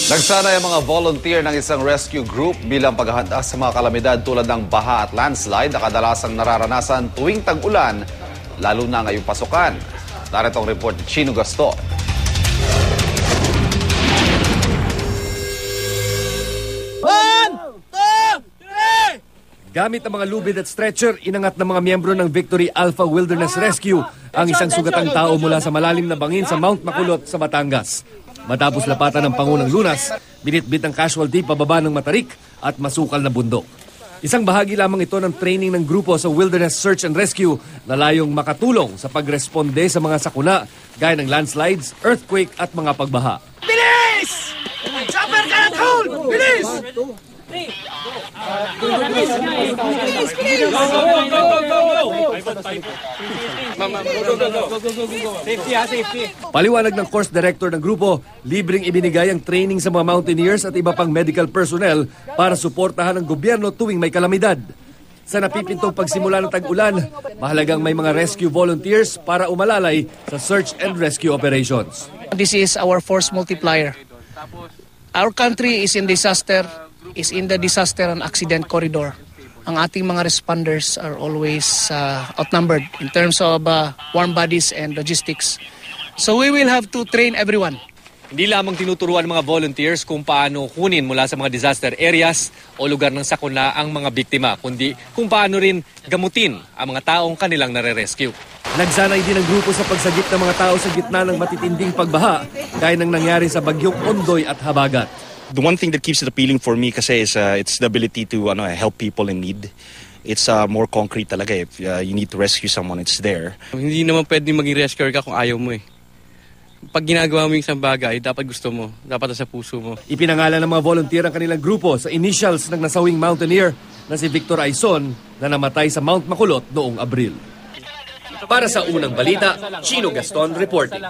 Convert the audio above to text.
Nagsanay ang mga volunteer ng isang rescue group bilang paghahanda sa mga kalamidad tulad ng baha at landslide na kadalasang nararanasan tuwing tag-ulan, lalo na ngayong pasukan. Narito ang report ni Chino Gaston. Gamit ang mga lubid at stretcher, inangat ng mga miyembro ng Victory Alpha Wilderness Rescue ang isang sugatang tao mula sa malalim na bangin sa Mount Makulot sa Batangas. Matapos lapatan ng Pangunang Lunas, binitbit ang casualty pababa ng matarik at masukal na bundok. Isang bahagi lamang ito ng training ng grupo sa Wilderness Search and Rescue na layong makatulong sa pagresponde sa mga sakuna gaya ng landslides, earthquake at mga pagbaha. Bilis! Chopper cannot hold! Bilis! Paliwanag ng course director ng grupo, libreng ibinigay ang training sa mga mountaineers at iba pang medical personnel para suportahan ng gobyerno tuwing may kalamidad. Sa napipintong pagsimula ng tag-ulan, mahalagang may mga rescue volunteers para umalalay sa search and rescue operations. This is our force multiplier. Our country is in the disaster and accident corridor. Ang ating mga responders are always outnumbered in terms of warm bodies and logistics. So we will have to train everyone. Hindi lamang tinuturuan ng mga volunteers kung paano kunin mula sa mga disaster areas o lugar ng sakuna ang mga biktima, kundi kung paano rin gamutin ang mga taong kanilang nare-rescue. Nagsanay din ang grupo sa pagsagip ng mga tao sa gitna ng matitinding pagbaha gaya ng nangyari sa bagyong Ondoy at Habagat. The one thing that keeps it appealing for me kasi is it's the ability to help people in need. It's more concrete talaga. If you need to rescue someone, it's there. Hindi naman pwedeng maging rescuer ka kung ayaw mo eh. Pag ginagawa mo yung isang bagay, dapat gusto mo. Dapat sa puso mo. Ipinangalan ng mga volunteer ang kanilang grupo sa initials ng nasawing mountaineer na si Victor Aizon na namatay sa Mount Makulot noong Abril. Para sa Unang Balita, Chino Gaston reporting.